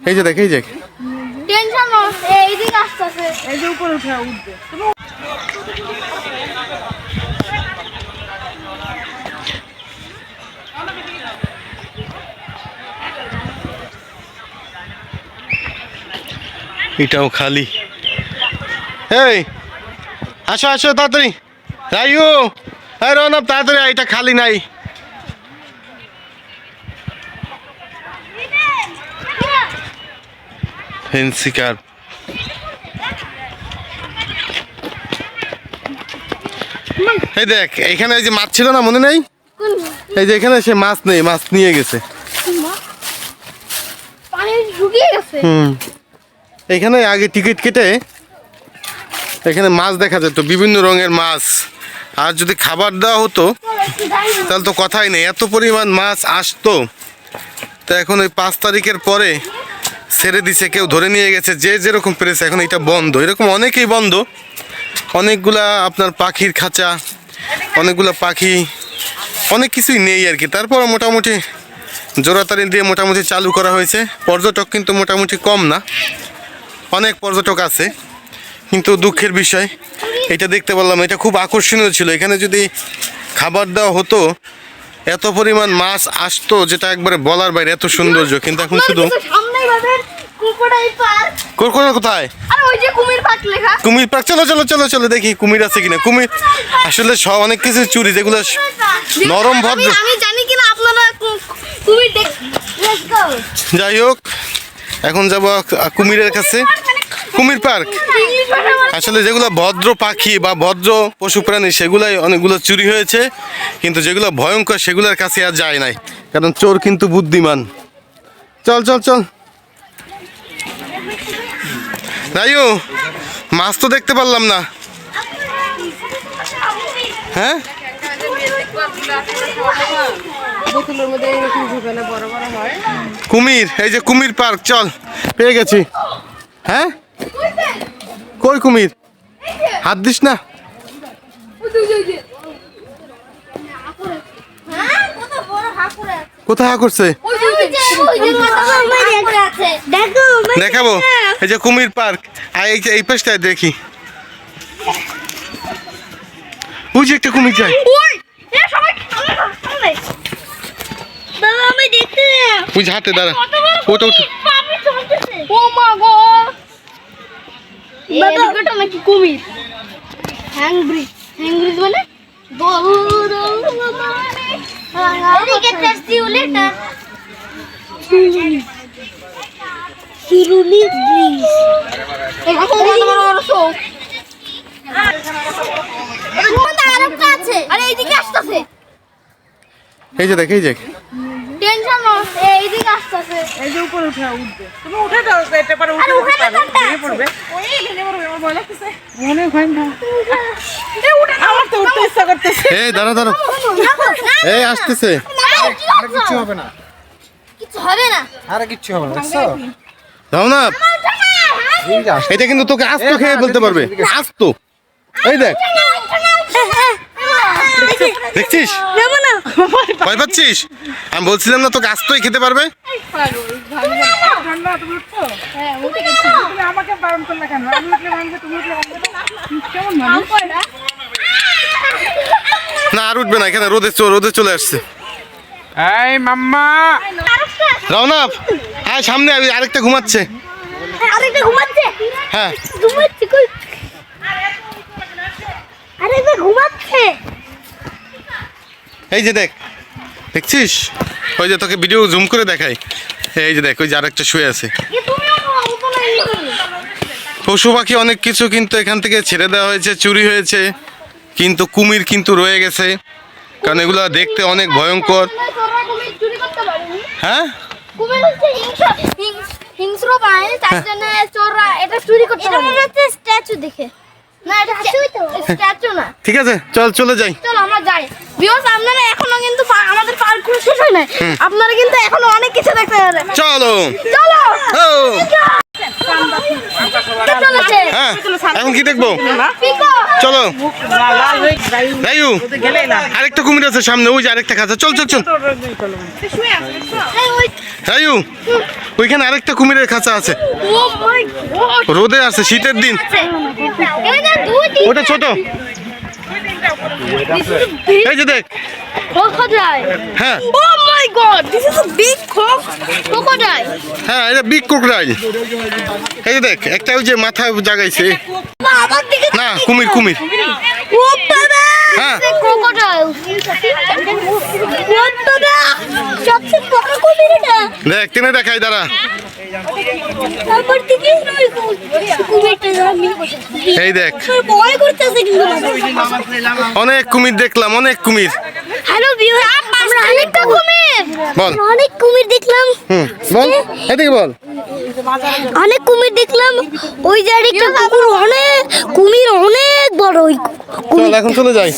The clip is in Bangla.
এই যে দেখ, এই যে টেনশন এইদিকে আসতেছে, এই যে উপরে উঠে উঠবে। এটাও খালি। এই আসো আসো তাড়াতাড়ি, রাইও এই রনব তাড়াতাড়ি, এটা খালি নাই। ফেন্সি কার্প, এই দেখ এখানে এই যে মাছ ছিল না, মনে নেই? এই যে এখানে সে মাছ নেই, মাছ নিয়ে গেছে। এখানে আগে টিকিট কেটে এখানে মাছ দেখা যেত, বিভিন্ন রঙের মাছ। আর যদি খাবার দেওয়া হতো তাহলে তো কথাই নেই, এত পরিমাণ মাছ আসতো। তো এখন ওই 5 তারিখের পরে ছেড়ে দিছে, কেউ ধরে নিয়ে গেছে, যে যেরকম পেরেছে। এখন এটা বন্ধ, এরকম অনেকেই বন্ধ। অনেকগুলা আপনার পাখির খাঁচা, অনেকগুলা পাখি, অনেক কিছুই নেই আর কি। তারপর মোটামুটি জোড়াতাড়ি দিয়ে মোটামুটি চালু করা হয়েছে। পর্যটক কিন্তু মোটামুটি কম না, অনেক পর্যটক আছে। কিন্তু দুঃখের বিষয়, এটা দেখতে পারলাম, এটা খুব আকর্ষণীয় ছিল। এখানে যদি খাবার দেওয়া হতো এত পরিমাণ মাছ আসতো, যেটা একবারে বলার বাইরে, এত সৌন্দর্য। কিন্তু এখন শুধু কোথায় কুমির পার্ক, চলো চলো চলো চলো দেখি কুমির আছে কিনা। কুমির আসলে সব অনেক কিছু চুরি, যেগুলো নরম ভদ্র। যাই হোক, এখন যাবো কুমিরের কাছে। কুমির পার্ক আসলে যেগুলো ভদ্র পাখি বা ভদ্র পশু প্রাণী, সেগুলাই অনেকগুলো চুরি হয়েছে। কিন্তু যেগুলো ভয়ঙ্কর সেগুলোর কাছে আর যায় নাই, কারণ চোর কিন্তু বুদ্ধিমান। চল চল চল রাইও, মাছ তো দেখতে পারলাম না। হ্যাঁ কুমির, এই যে কুমির পার্ক, চল পেয়ে গেছি। হ্যাঁ কই কুমির? হাত দিস না। কোথায় হা করছে? দেখাবো, এই যে কুমির পার্ক। আর এই পাশটায় দেখি, ওই যে একটা কুমির যায়। ওই যে হাতে দাঁড়া, ওটা ওটা নাকি কুমির। হ্যাংরি মানে এই যে দেখ, এই যে টেনশন এইদিকে আসতেছে, এই যে উপরে উঠে উঠবে। তুমি উঠে দাও, এটা পরে উঠে পড়বে। ওই এখানে পড়বে, আমার ভয় লাগতেছে। মনে হয় না এ উঠে না, আমার তো উঠতে ইচ্ছা করতেছে। এই দাঁড়া দাঁড়া, এই আসতেছে। আর কিছু হবে না, কিছু হবে না, আর কিছু হবে না, বুঝছো? যাও না, এটা কিন্তু তোকে আস্ত খেয়ে ফেলতে পারবে, আস্ত। এই দেখ, দেখছিস ভয় পাচ্ছিস? আমি বলছিলাম না তোকে আস্তই খেতে পারবে। না আর উঠবে না, এখানে রোদে চলে আসছে। এই মাম্মা রওনা, হ্যাঁ সামনে আরেকটা ঘুমাচ্ছে। হ্যাঁ এই যে দেখ, দেখছিস? ওই যে তোকে ভিডিও জুম করে দেখাই, এই যে দেখ, ওই যে আরেকটা শুয়ে আছে। পশু পাখি অনেক কিছু কিন্তু এখান থেকে ছেড়ে দেওয়া হয়েছে, চুরি হয়েছে। কিন্তু কুমির কিন্তু রয়ে গেছে, কারণ এগুলা দেখতে অনেক ভয়ঙ্কর। হ্যাঁ হিংস্র প্রাণী, তার জন্য চোররা এটা চুরি করতে পারে। এটা মনে হচ্ছে স্ট্যাচু দেখে, না এটা স্ট্যাচু না। ঠিক আছে, চল চলে যাই। চলো আমরা যাই। ভিউয়ার্স, আপনারা এখনো কিন্তু আমাদের পার্ক ঘুরে শেষ হয় নাই, আপনারা কিন্তু এখনো অনেক কিছু দেখতে পারবেন। চলো চলো। হ্যাঁ এখন কি দেখবো? চলো রাইউ, আরেকটা কুমির আছে সামনে, ওই যে আরেকটা খাঁচা। চল চল চল রাইউ, ওইখানে আরেকটা কুমিরের খাঁচা আছে, ও মাই গড রোদে আছে, শীতের দিন। এটা দুই তিন ওটা ছোট, এই যে দেখ। crocodile. হ্যাঁ Oh my god, this is a big crocodile. হ্যাঁ, এটা বিগ ক্রোকোডাইল। এই যে দেখ, একটা ওই যে মাথায় জাগাইছে। মা আমার দিকে না, কুমির কুমির। ও বাবা, হ্যাঁ। it's a crocodile. ও বাবা, সবচেয়ে বড় কুমির এটা। দেখ, টেনে দেখাই, দাঁড়া। আমার দিকে নয় কুমিরটা আমি এই দেখ, ভয় করতেছে কিন্তু অনেক কুমির দেখলাম, অনেক কুমির। হ্যালো ভিউয়ার, আমরা অনেকটা কুমির, বল। অনেক কুমির দেখলাম। বল, এদিকে বল। অনেক কুমির দেখলাম, ওই যে আরেকটা কুকুর, অনেক কুমির, অনেক বড় ওই চল এখন চলে যাই।